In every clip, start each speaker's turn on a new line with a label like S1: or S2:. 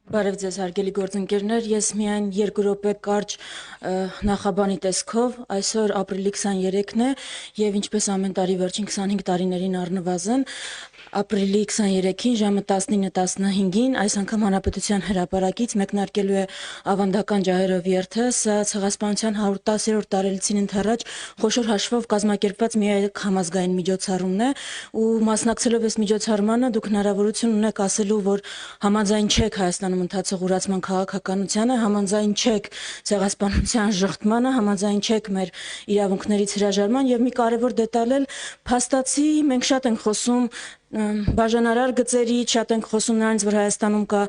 S1: Բարև ձեզ հարգելի գործընկերներ, ես միայն 2 րոպե կարճ նախաբանի տեսքով, այսօր ապրիլի 23-ն է եւ ինչպես ամեն տարի վերջին 25 տարիներին առնվազն ապրիլի 23-ին ժամը 19:15-ին այս անգամ Հանրապետության հրապարակից մեկնարկելու է ավանդական ջահերով երթը, սա Ցեղասպանության 110-րդ տարելիցին ընթരാճ խոշոր հաշվով կազմակերպված միակ համազգային միջոցառումն է ու մասնակցելով այս միջոցառմանը դուք հնարավորություն ունեք ասելու, որ համաձայն չեք Հայաստանում ընթացող ուրացման քաղաքականությանը, համաձայն չեք ցեղասպանության ժխտմանը, համաձայն չեք մեր իրավունքներից հրաժարման եւ մի կարեւոր դետալ էլ փաստացի մենք շատ ենք խոսում բաժանարար գծերից, շատ ենք խոսում նրանից, որ Հայաստանում կա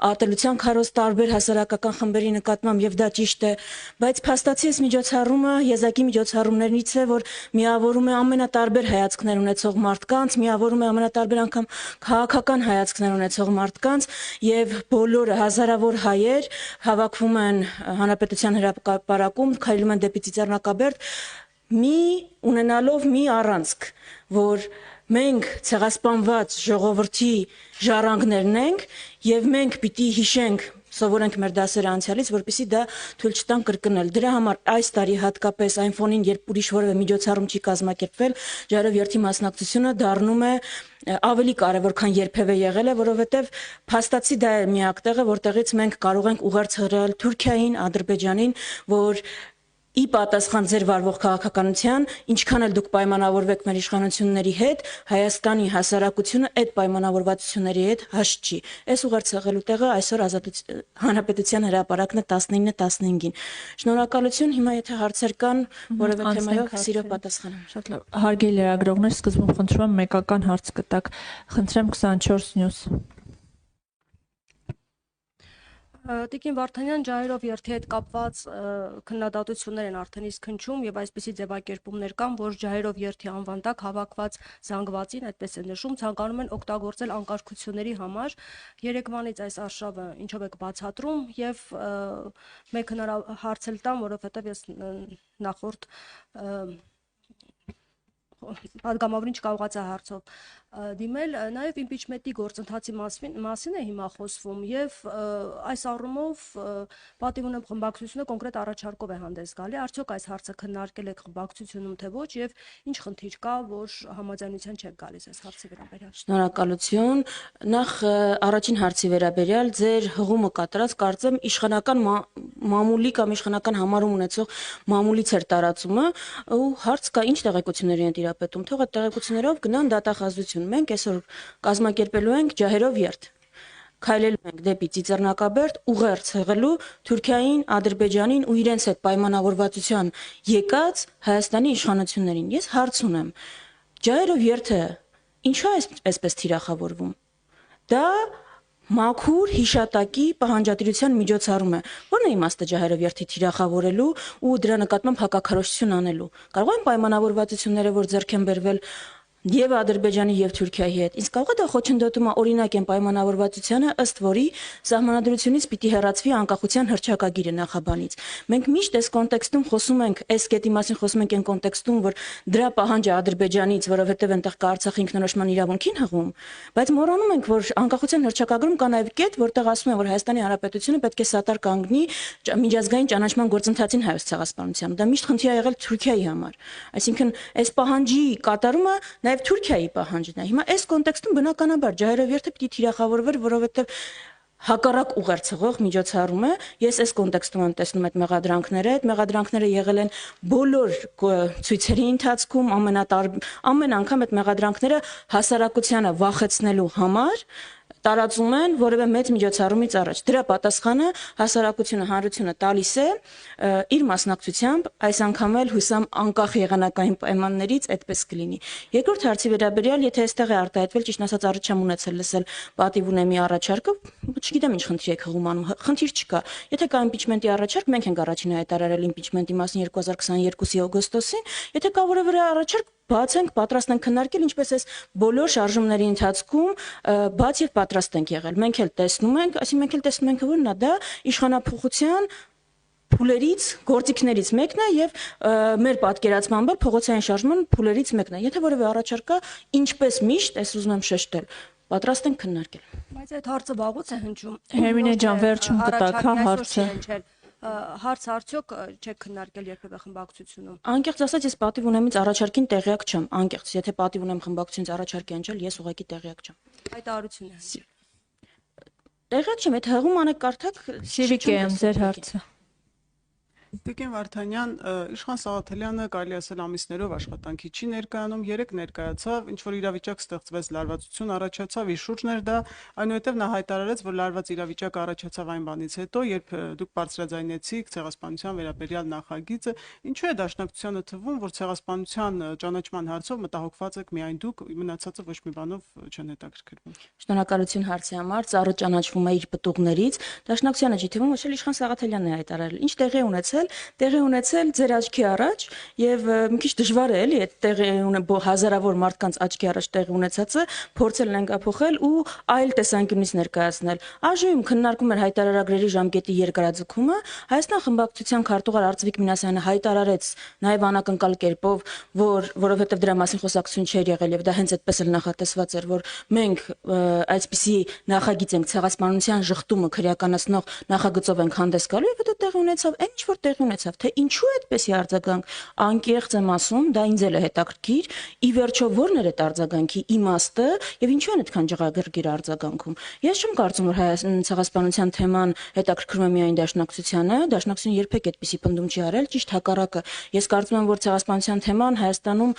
S1: ատելության քարոզ տարբեր հասարակական խմբերի նկատմամբ եւ դա ճիշտ է, բայց փաստացի այս միջոցառումը եզակի միջոցառումներից է, որ միավորում է ամենատարբեր հայացքներ ունեցող մարդկանց, միավորում է ամենատարբեր անգամ քաղաքական հայացքներ ունեցող մարդկանց եւ բոլորը հազարավոր հայեր հավաքվում են Հանրապետության հրապարակում, քայլում են դեպի Ծիծեռնակաբերդ, ունենալով մի առանցք, որ մենք ցեղասպանված ժողովրդի ժառանգներն ենք եւ մենք պիտի հիշենք, սովորենք մեր դասերը անցյալից, որպեսզի դա թույլ չտանք կրկնել։ Դրա համար այս տարի հատկապես այն ֆոնին, երբ ուրիշ որևէ միջոցառում չի կազմակերպվել, ջահերով երթի մասնակցությունը դառնում է ավելի կարևոր, քան երբևէ եղել է, որովհետեւ փաստացի դա է միակ տեղը, որտեղից մենք կարող ենք ուղերձ հղել Թուրքիային, Ադրբեջանին, որ ի պատասխան ձեր վարվող քաղաքականության, ինչքան էլ դուք պայմանավորվեք մեր իշխանությունների հետ, Հայաստանի հասարակությունը այդ պայմանավորվածությունների հետ հաշտ չի։ Այս ուղերձ հղելու տեղը այսօր Հանրապետության հրապարակն է 19:15-ին։ Շնորհակալություն, հիմա եթե հարցեր կան, որևէ թեմայով սիրով պատասխանեմ։
S2: Շատ լավ։ Հարգելի լրագրողներ, սկզբում խնդրում եմ մեկական հարց կտակ։ Խնդրեմ 24 News։
S3: Տիկին Վարդանյան, ջահերով երթի հետ կապված քննադատություններ են արդեն իսկ հնչում եւ այսպիսի ձևակերպումներ կան, որ ջահերով երթի անվան տակ հավաքված զանգվածին, այդպես է նշում, ցանկանում են օգտագործել անկարգությունների համար։ Երեկվանից այս արշավը ինչով եք բացատրում եւ մեկ հարց էլ տամ, որովհետեւ ես նախորդ պատգամավորին չկարողացա հարցով դիմել, նաև իմպիչմենտի գործընթացի մասին է հիմա խոսվում եւ այս առումով պատիվ ունեմ խմբակցությունը կոնկրետ առաջարկով է հանդես գալի, արդյոք այս հարցը քննարկել եք խմբակցությունում թե ոչ եւ ինչ խնդիր կա, որ համաձայնության չեք գալիս այս հարցի վերաբերյալ։
S1: Շնորհակալություն։ Նախ առաջին հարցի վերաբերյալ ձեր հղումը կատարած կարծեմ իշխանական մամուլի կամ իշխանական համարում ունեցող մամուլից էր տարածումը ու հարց կա ինչ տեղեկությունների են տիրապետում, թող այդ տեղեկություններով գնան դատախազություն։ Մենք այսօր կազմակերպելու ենք ջահերով երթ։ Քայլելու ենք դեպի Ծիծեռնակաբերդ ուղերձ հղելու Թուրքիային, Ադրբեջանին ու իրենց հետ պայմանավորվածության եկած Հայաստանի իշխանություններին։ Ես հարց ունեմ։ Ջահերով երթը ինչու է այսպես թիրախավորվում։ Դա մաքուր հիշատակի պահանջատիրության միջոցառում է։ Ո՞րն է իմաստը ջահերով երթի թիրախավորելու ու դրա նկատմամբ հակակարողություն անելու։ Կարող են պայմանավորվածությունները, որ ձեռք են բերվել եւ Ադրբեջանի եւ Թուրքիայի հետ, իսկ կարող է դա խոչընդոտում օրինակ են պայմանավորվածությանը, ըստ որի սահմանադրությունից պիտի հեռացվի անկախության հռչակագիրը նախաբանից։ Մենք միշտ այս կոնտեքստում խոսում ենք, այս կետի մասին խոսում ենք այն կոնտեքստում, որ դրա պահանջը Ադրբեջանից, որովհետեւ այնտեղ կա Արցախի ինքնորոշման իրավունքին հղում, բայց մոռանում ենք, որ անկախության հռչակագրում կա նաեւ կետ, որտեղ ասում են, որ Հայաստանի Հանրապետությունը պետք է սատար կանգնի միջազգային ճանաչման գործընթացին հայոց ցեղասպանության։ Դա միշտ խնդիր ա եղել Թուրքիայի համար։ Այսինքն այս պահանջի կատարումը Նաև Թուրքիայի պահանջն է։ Հիմա այս կոնտեքստում բնականաբար ջահերով երթը պիտի թիրախավորվեր, որովհետև հակառակ ուղերձ հղող միջոցառում է։ Ես այս կոնտեքստում եմ տեսնում այդ մեղադրանքները։ Այդ մեղադրանքները եղել են բոլոր ցույցերի ընթացքում, ամեն անգամ այդ մեղադրանքները հասարակությանը վախեցնելու համար տարածում են որևէ մեծ միջոցառումից առաջ։ Դրա պատասխանը հասարակությունը, հանրությունը տալիս է իր մասնակցությամբ, այս անգամ էլ հուսամ անկախ եղանակային պայմաններից այդպես կլինի։ Երկրորդ հարցի վերաբերյալ, եթե այստեղ է արտահայտվել, ճիշտ ասած առաջ չեմ ունեցել լսել պատիվ ունեմի առաջարկը, չգիտեմ ինչ խնդիր եք հղում անում, խնդիր չկա։ Եթե կա իմպիչմենտի առաջարկ, մենք ենք առաջինը հայտարարել իմպիչմենտի մասին 2022-ի օգոստոսին, եթե կա որևէ առաջարկ, բաց ենք, պատրաստ ենք քննարկել, ինչպես այս բոլոր շարժումների ընթացքում բաց եւ պատրաստ ենք եղել։ Մենք էլ տեսնում ենք, այսինքն մենք էլ տեսնում ենք, որ դա իշխանափոխության փուլերից, գործիքներից մեկն է եւ մեր պատկերացմամբ փողոցային շարժման փուլերից մեկն է։ Եթե որևէ առաջարկ կա, ինչպես միշտ, այս ուզում եմ շեշտել, պատրաստ ենք քննարկել։
S3: Բայց այդ հարցը վաղուց է հնչում։
S2: Հերմինե ջան, վերջում կտակ, հա, հարցը։
S3: Հարց արդյոք չեք քննարկել երբևէ խմբակցությունում։
S1: Անկեղծ ասած, ես պատիվ ունեմից առաջարկին տեղյակ չեմ, անկեղծ, եթե պատիվ ունեմ խմբակցությունից առաջարկ ընջել, ես ուղղակի տեղյակ չեմ։
S3: Հայտարարություն է։
S1: Տեղյակ չեմ, այդ հղում անեք կարդակ,
S2: Սիրիկեյան, ձեր հարցը։
S4: Տիկին Վարդանյան, Իշխան Սաղաթելյանը կարելի ասել ամիսներով աշխատանքի չի ներկայանում, երեք ներկայացավ, ինչ որ իրավիճակ ստեղծվեց, լարվածություն առաջացավ, իր շուրջն էր դա, այնուհետև նա հայտարարեց, որ լարված իրավիճակ առաջացավ այն բանից հետո, երբ դուք բարձրաձայնեցիք ցեղասպանության վերաբերյալ նախագիծը, ինչու է դաշնակցությանը թվում, որ ցեղասպանության ճանաչման հարցով մտահոգված եք միայն դուք, մնացածը ոչ մի բանով չեն հետաքրքրվում։
S1: Շնորհակալություն հարցի համար, ծառը ճանաչվում է իր պտուղներից, դաշնակցությանը չի թվում, ոչ էլ Իշխան Սաղաթելյանն է հայտարարել։ Ինչ տեղի ունեցել ձեր աչքի առաջ եւ մի քիչ դժվար է էլի այդ տեղի հազարավոր մարդկանց աչքի առաջ տեղի ունեցածը փորձել լենգափոխել ու այլ տեսանկյունից ներկայացնել։ Այժմ քննարկում էր հայտարարագրերի ժամկետի երկարաձգումը, Հայաստան խմբակցության քարտուղար Արծվիկ Մինասյանը հայտարարեց նաեւ անակնկալ կերպով, որովհետեւ դրա մասին խոսակցություն չէր եղել եւ դա հենց այդպես էլ նախատեսված էր, որ մենք այսպիսի նախագիծ ենք ցեղասպանության շղթումը քրեականացնող նախագծով ենք հանդես գալու եւ դա տեղի ունեցավ, ինչ որ տեղի ունեցավ, թե ինչու է այդպեսի արձագանք, անկեղծ եմ ասում, դա ինձ էլ է հետաքրքիր, ի վերջո ո՞րն էր այդ արձագանքի իմաստը եւ ինչու են այդքան ջղագրգիռ արձագանքում։ Ես չեմ կարծում, որ Հայաստանի ցեղասպանության թեման հետաքրքրում է միայն դաշնակցությունը երբեք այդպիսի պնդում չի արել, ճիշտ հակառակը։ Ես կարծում եմ, որ ցեղասպանության թեման Հայաստանում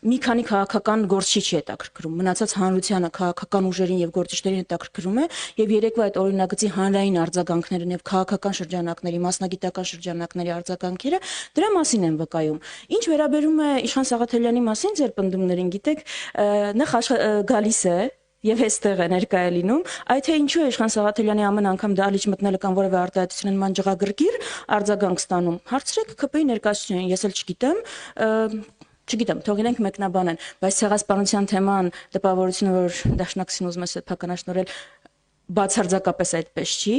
S1: մի քանի քաղաքական գործիչ չի հետաքրքրում, մնացած հանրությանը, քաղաքական ուժերին եւ գործիչներին հետաքրքրում է եւ երեկվա այդ օրինագծի հանրային արձագանքներն եւ քաղաքական շրջանակների, մասնագիտական շրջանակների արձագանքերը դրա մասին են վկայում։ Ինչ վերաբերում է Իշխան Սաղաթելյանի մասին ձեր պնդումներին, գիտեք, նախ գալիս է եւ այստեղ է ներկայ լինում, այդ թե ինչու է Իշխան Սաղաթելյանի ամեն անգամ դահլիճ մտնելը կամ որևէ արտահայտության նման ջղագրգիռ արձագանք ստանում։ Հարցրեք ԿՊ-ի ներկայացուցիչներին, ես էլ չգիտեմ, թող իրենք մեկնաբանեն, բայց ցեղասպանության թեման տպավորությունը, որ դաշնակցին ուզում է սեփականաշնորհել, բացարձակապես այդպես չի։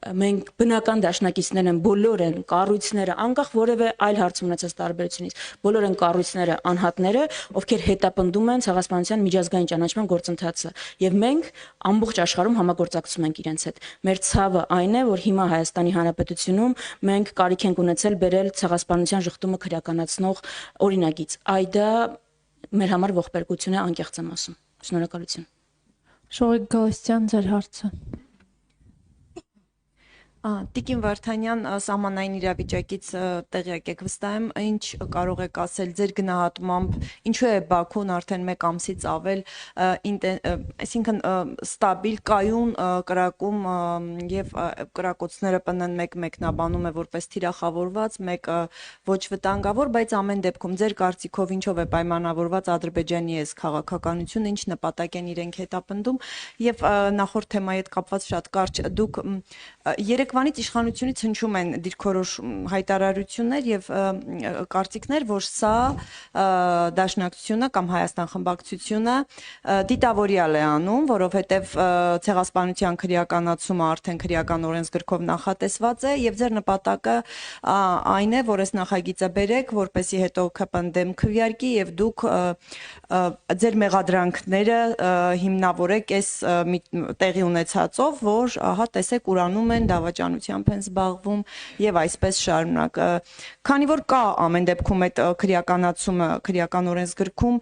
S1: Մենք բնական դաշնակիցներ են, բոլոր են կառույցները, անկախ որևէ այլ հարց ունեցած տարբերությունից, բոլոր են կառույցները, անհատները, ովքեր հետապնդում են ցեղասպանության միջազգային ճանաչման գործընթացը, եւ մենք ամբողջ աշխարհում համագործակցում ենք իրենց հետ։ Մեր ցավը այն է, որ հիմա Հայաստանի Հանրապետությունում մենք կարիք ենք ունեցել բերել ցեղասպանության շղթումը քրեականացնող օրինագիծ։ Այ դա մեր համար ողբերգություն է, անկեղծ եմ ասում։ Շնորհակալություն։
S2: Շողիկ Գալստյան, ձեր հարցը։
S5: Տիկին Վարդանյան, սահմանային իրավիճակից տեղյակ եք վստահ եմ, ինչ կարող եք ասել ձեր գնահատմամբ, ինչու է Բաքուն արդեն 1 ամսից ավել, այսինքն ստաբիլ կայուն կրակում եւ կրակոցները ՊՆ-ն մեկ մեկնաբանում է որպես թիրախավորված, մեկը ոչ վտանգավոր, բայց ամեն դեպքում ձեր կարծիքով ինչով է պայմանավորված Ադրբեջանի այս քաղաքականությունը, ինչ նպատակ են իրենք հետապնդում եւ նախորդ թեմայի հետ կապված շատ կարճ դուք Երեկվանից իշխանությունից հնչում են դիրքորոշ հայտարարություններ եւ կարծիքներ, որ սա դաշնակցությունը կամ Հայաստան խմբակցությունը դիտավորյալ է անում, որովհետեւ ցեղասպանության քրեականացումը արդեն քրեական օրենսգրքով նախատեսված է եւ ձեր նպատակը այն է, որ այս նախագիծը բերեք, որպեսզի հետո ԿՊ-ն դեմ քվեարկի եւ դուք ձեր մեղադրանքները հիմնավորեք այս տեղի ունեցածով, որ ահա տեսեք ուրանում են դավաճանությամբ են զբաղվում եւ այսպես շարունակ։ Քանի որ կա ամեն դեպքում այդ քրեականացումը քրեական օրենսգրքում,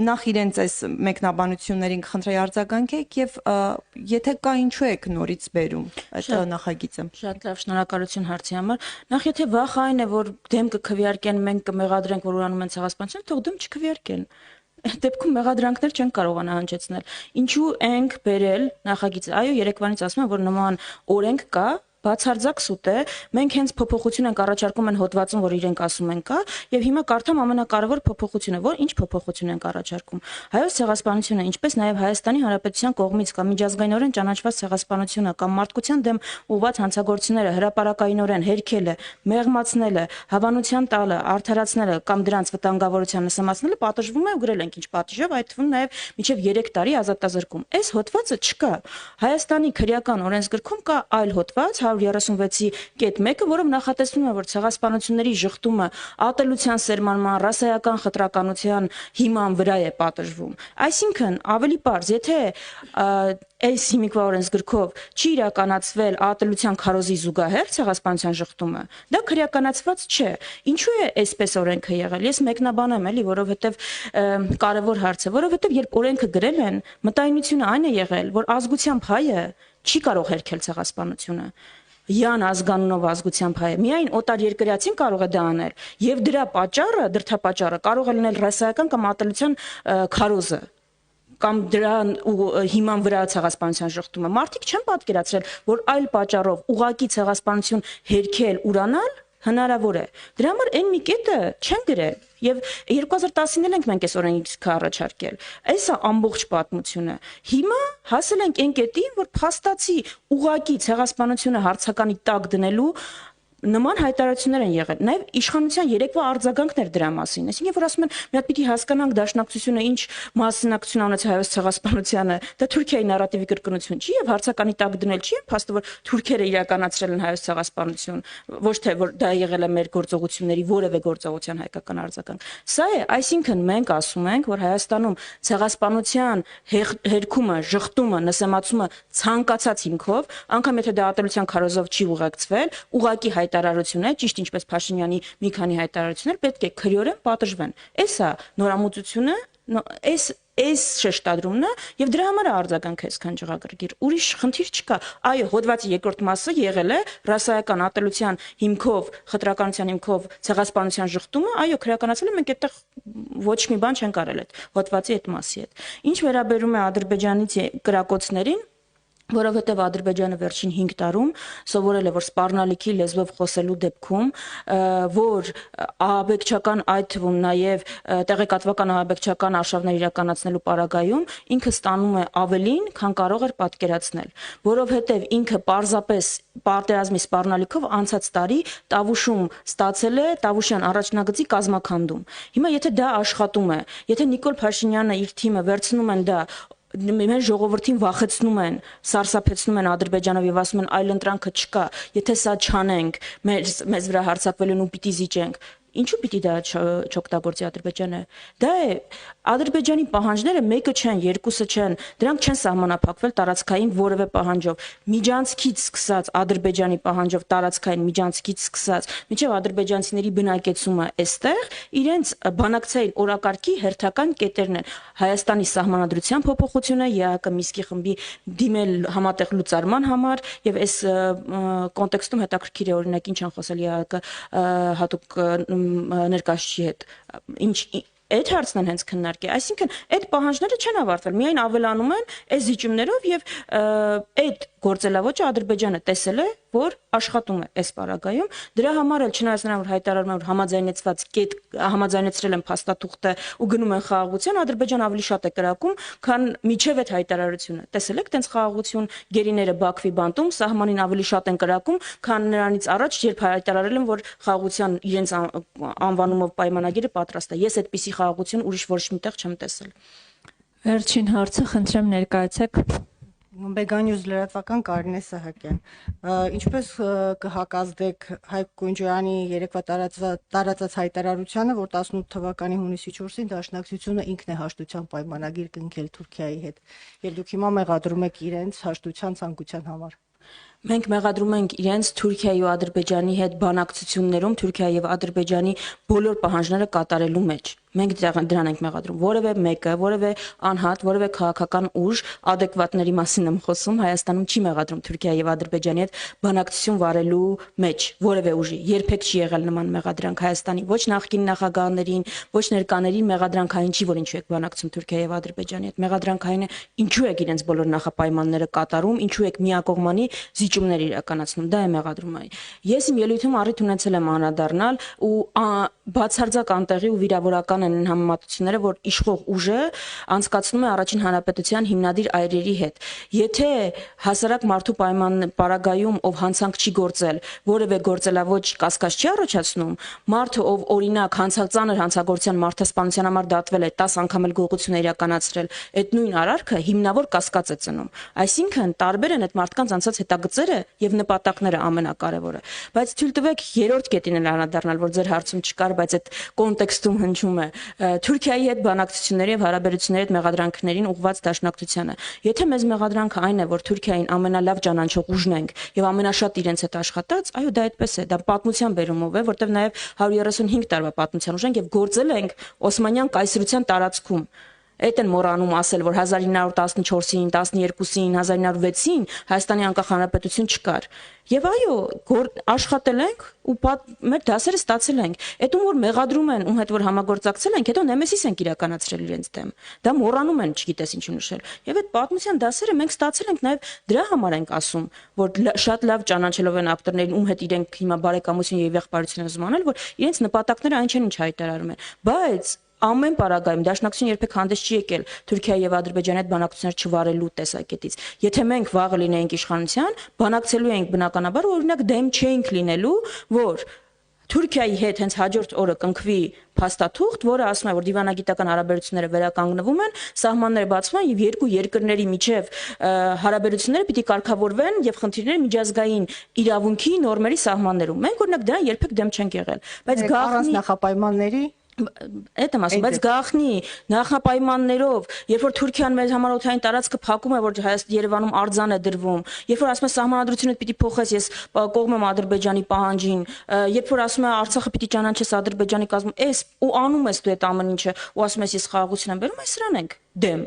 S5: նախ իրենց այս մեկնաբանություններին կխնդրեի արձագանքեք եւ եթե կա ինչու եք նորից բերում այդ նախագիծը։
S1: Շատ լավ, շնորհակալություն հարցի համար։ Նախ եթե վախ այն է, որ դեմ կքվեարկեն, մենք կմեղադրենք, որ ուրանում են ցեղասպանություն, թող դեմ չքվեարկեն։ Դեպքում մեղադրանքներ չեն կարողանա հնչեցնել։ Ինչու ենք բերել նախագիծը։ Այո, երեկվանից ասում եմ, որ նման օրենք կա, բացարձակ սուտ է, մենք հենց փոփոխություն ենք առաջարկում են հոդվածում, որ իրենք ասում են կա, եւ հիմա կարդամ ամենակարևոր փոփոխությունը, որ ինչ փոփոխություն ենք առաջարկում։ Հայոց ցեղասպանությունը, ինչպես նաեւ Հայաստանի Հանրապետության կողմից կամ միջազգայինորեն ճանաչված ցեղասպանությունը կամ մարդկության դեմ ուղղված հանցագործությունները հրապարակայինորեն հերքելը, մեղմացնելը, հավանության տալը, արդարացնելը կամ դրանց վտանգավորության նսեմացնելը պատժվում է ու գրել ենք ինչ պատժով, այդ թվում նաեւ մինչեւ 3 տարի ազատազրկում։ Այս հոդվածը չկա։ Հայաստանի քրեական օրենսգրքում կա այլ հոդված 136-ի կետ 1-ը, որով նախատեսվում է, որ ցեղասպանությունների ժխտումը ատելության սերմանման, ռասայական խտրականության հիման վրա է պատժվում։ Այսինքն, ավելի պարզ, եթե այս հիմիկվա օրենսգրքով չի իրականացվել ատելության քարոզի զուգահեռ ցեղասպանության ժխտումը, դա քրեականացված չէ։ Ինչու է այսպես օրենքը եղել։ Ես մեկնաբանեմ էլի, որովհետև կարևոր հարց է, որովհետև երբ օրենքը գրել են, մտայնությունը այն է եղել, որ ազգությամբ հայը չի կարող հերքել ցեղասպանությունը։ Յան ազգանունով ազգությամբ հայը միայն օտար երկրացին կարող է դա անել, եւ դրա պատճառը, դրդապատճառը կարող է լինել ռասայական կամ ատելության քարոզը կամ դրա հիման վրա ցեղասպանության ժխտումը։ Մարդիկ չեն պատկերացրել, որ այլ պատճառով ուղակի ցեղասպանություն հերքել, ուրանալ հնարավոր է։ Դրա համար այն մի կետը չեն գրել եւ 2019-ին ենք մենք այս օրենքը առաջարկել։ Այսա ամբողջ պատմությունը։ Հիմա հասել ենք այն կետին, որ փաստացի ուղակի ցեղասպանությունը հարցականի տակ դնելու նման հայտարարություններ են եղել։ Նաև իշխանության երեկվա արձագանքներ դրա մասին։ Այսինքն, որ ասում են, մի հատ պիտի հասկանանք դաշնակցությունը ինչ մասնակցություն ունեցել հայոց ցեղասպանությանը, դա Թուրքիայի նարատիվի կրկնություն չի եւ հարցականի տակ դնել չի, փաստը որ թուրքերը իրականացրել են հայոց ցեղասպանություն, ոչ թե որ դա եղել է մեր գործողությունների որևէ գործողության հայկական արձագանք։ Սա է, այսինքն մենք ասում ենք, որ Հայաստանում ցեղասպանության հերքումը, ժխտումը, նսեմացումը ցանկացած հիմքով, անգամ եթե դա ատելության քարոզով չի ուղեկցվել, ուղակի հայտարարություն է, ճիշտ ինչպես Փաշինյանի մի քանի հայտարարություններ պետք է քրեորեն պատժվեն։ Էսա նորամուծությունը, այս շեշտադրումն է եւ դրա համար է արձագանքը այսքան ջղագրգիռ։ Ուրիշ խնդիր չկա։ Այո, հոդվածի երկրորդ մասը եղել է ռասայական ատելության հիմքով, խտրականության հիմքով ցեղասպանության ժխտումը, այո, քրեականացել է, մենք այդտեղ ոչ մի բան չենք արել այդ հոդվածի այդ մասի հետ։ Ինչ վերաբերում է Ադրբեջանից կրակոցներին, որովհետև Ադրբեջանը վերջին 5 տարում սովորել է, որ սպառնալիքի լեզվով խոսելու դեպքում, որ ահաբեկչական այդ թվում նաև տեղեկատվական ահաբեկչական արշավներ իրականացնելու պարագայում ինքը ստանում է ավելին, քան կարող էր պատկերացնել, որովհետև ինքը պարզապես պատերազմի սպառնալիքով անցած տարի Տավուշում ստացել է Տավուշյան առաջնագծի կազմաքանդում։ Հիմա եթե դա աշխատում է, եթե Նիկոլ Փաշինյանը իր թիմը վերցնում են դա մեր ժողովրդին վախեցնում են, սարսափեցնում են Ադրբեջանով եւ ասում են այլ ընտրանքը չկա, եթե սա չանենք, մեզ վրա հարձակվելուն ու պիտի զիջենք, ինչու պիտի դա չօգտագործի Ադրբեջանը։ Դա է Ադրբեջանի պահանջները մեկը չեն, երկուսը չեն, դրանք չեն սահմանափակվել տարածքային որևէ պահանջով։ Միջանցքից սկսած Ադրբեջանի պահանջով տարածքային միջանցքից սկսած, մինչև ադրբեջանցիների բնակեցումը այստեղ իրենց բանակցային օրակարգի հերթական կետերն են։ Հայաստանի սահմանադրության փոփոխությունը, ԵԱՀԿ Միսկի խմբի դիմել համատեղ լուծարման համար եւ այս կոնտեքստում հետաքրքիր է օրինակ ինչ են խոսել ԵԱՀԿ հատուկ ներկայացուցիչի հետ, ինչ այդ հարցն են հենց քննարկել, այսինքն այդ պահանջները չեն ավարտվել, միայն ավելանում են այս զիջումներով եւ այդ գործելավոճը Ադրբեջանը տեսել է, որ աշխատում է այս պարագայում, դրա համար էլ չնայած նրան որ հայտարարում են որ համաձայնեցված կետ համաձայնեցրել են փաստաթուղթը ու գնում են խաղաղության, Ադրբեջանը ավելի շատ է կրակում, քան միջև այդ հայտարարությունը։ Տեսել եք տենց խաղաղություն գերիները Բաքվի բանտում սահմանին ավելի շատ են կրակում, քան նրանից առաջ երբ հայտարարել են որ խաղաղության իրենց անվանումով պայմանագիրը պատրաստ է։ Ես այդպիսի խաղաղություն ուրիշ ոչ միտեղ չեմ տեսել։
S2: Վերջին հարցը խնդրեմ ներկայացեք։
S6: Մեգանյուզ լրատվական Կարինե Սահակյան։ Ինչպես կհակազդեք Հայկ Կունջյանի երեկվա տարածած հայտարարությանը, որ 18 թվականի հունիսի 4-ին Դաշնակցությունը ինքն է հաշտության պայմանագիր կնքել Թուրքիայի հետ, եւ դուք հիմա մեղադրում եք իրենց հաշտության ցանկության համար։
S1: Մենք մեղադրում ենք իրենց Թուրքիայի ու Ադրբեջանի հետ բանակցություններում Թուրքիայի եւ Ադրբեջանի բոլոր պահանջները կատարելու մեջ։ Մենք դրան ենք մեղադրում։ Որևէ մեկը, որևէ անհատ, որևէ քաղաքական ուժ adekvatների մասին եմ խոսում, Հայաստանում չի մեղադրում Թուրքիայի եւ Ադրբեջանի հետ բանակցություն վարելու մեջ որևէ ուժի։ Երբեք չի եղել նման մեղադրանք Հայաստանի ոչ նախկին նախագահներին, ոչ ներկաներին մեղադրանքային չի, որ ինչու եք բանակցում Թուրքիայի եւ Ադրբեջանի հետ։ Մեղադրանքային է ինչու եք իրենց բոլոր նախապայմանները կատարում, ինչու եք միակողմանի զիջումներ իրականացնում։ Դա է մեղադրումը։ Ես իմ ելույթում առիթ ունեցել եմ անդրադառնալ ու բացարձակ անտեղի ու վիրավորական են համեմատությունները, որ իշխող ուժը անցկացնում է առաջին հանրապետության հիմնադիր այրերի հետ։ Եթե հասարակ մարդու պարագայում ով հանցանք չի գործել, որևէ գործելավոճ կասկած չի առաջացնում, մարդը ով օրինակ ծանր հանցագործության մարդասպանության համար դատվել է 10 անգամ էլ գողություն է իրականացրել, այդ նույն արարքը հիմնավոր կասկած է ծնում։ Այսինքն տարբեր են այդ մարդկանց անցած հետագծերը եւ նպատակները ամենակարևորը։ Բայց թույլ տվեք երրորդ կետին էլ անդրադառնալ, որ ձեր հարցում չկար, բայց այդ կոնտեքստում հնչում է Թուրքիայի հետ բանակցությունների եւ հարաբերությունների հետ մեղադրանքներին ուղղված դաշնակցությանը։ Եթե մեզ մեղադրանքը այն է, որ Թուրքիային ամենալավ ճանաչող ուժն ենք եւ ամենաշատ իրենց հետ աշխատած, այո, դա այդպես է, դա պատմության բերումով է, որտեղ նաեւ 135 տարվա պատմության ուժ ենք եւ գործել ենք Օսմանյան կայսրության տարածքում։ Այդ են մոռանում ասել, որ 1914-ին, 12-ին, 1906-ին Հայաստանի անկախ հանրապետություն չկար։ Եվ այո, աշխատել ենք ու մեր դասերը ստացել ենք։ Այդ որ մեղադրում են, ում հետ որ համագործակցել ենք, հետո նեմեսիս ենք իրականացրել իրենց դեմ։ Դա մոռանում են, չգիտես ինչու նշել։ Եվ այդ պատմության դասերը մենք ստացել ենք նաև դրա համար ենք ասում, որ շատ լավ ճանաչելով են ակտորներին, ում հետ իրենք հիմա բարեկամություն եւ եղբայրություն են զմանել, որ իրենց նպատակները այն չեն, ինչ հայտարարում են։ Բայց ամեն պարագայում դաշնակցություն երբեք հանդես չի եկել Թուրքիայի եւ Ադրբեջանի հետ բանակցություններ չվարելու տեսակետից։ Եթե մենք վաղը լինեինք իշխանության, բանակցելու էինք բնականաբար, օրինակ դեմ չէինք լինելու, որ Թուրքիայի հետ հենց հաջորդ օրը կնքվի փաստաթուղթ, որը ասում է, որ դիվանագիտական հարաբերությունները վերականգնվում են, սահմանները բացվում են եւ երկու երկրների միջև հարաբերությունները պիտի կարգավորվեն եւ խնդիրները միջազգային իրավունքի նորմերի սահմաններում։ Մենք օրինակ դրան երբեք դեմ չենք եղել, բայց
S6: առանց նախապայմանների
S1: Այդ եմ ասում, բայց գաղտնի նախապայմաններով, երբ որ Թուրքիան մեր համար օդային տարածքը փակում է, որ Երևանում արձան է դրվում, երբ որ ասում է սահմանադրությունը պիտի փոխես, ես կողմ եմ Ադրբեջանի պահանջին, երբ որ ասում է Արցախը պիտի ճանաչես Ադրբեջանի կազմում, էս ու անում ես դու այդ ամեն ինչը, ու ասում ես ես խաղաղություն եմ բերում, այս սրան ենք դեմ։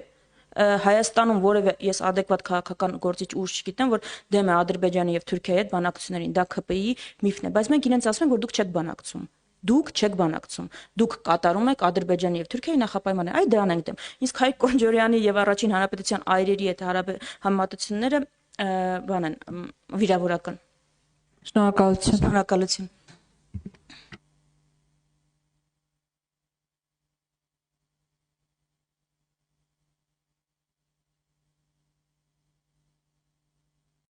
S1: Հայաստանում որևէ ես adekvat քաղաքական գործիչ ուժ չգիտեմ, որ դեմ է Ադրբեջանի եւ Թուրքիայի հետ բանակցություններին, դա ՔՊԻ-ի միֆն է, բայց մենք իրենց ասում ենք, որ դուք չեք բանակցում։ Դուք չեք բանակցում։ Դուք կատարում եք Ադրբեջանի եւ Թուրքիայի նախապայմանները։ Այ դրան ենք դեմ։ Իսկ Հայկ Կոնջորյանի եւ առաջին հանրապետության այրերի հետ համեմատությունները բան են վիրավորական։
S2: Շնորհակալություն։
S1: Շնորհակալություն։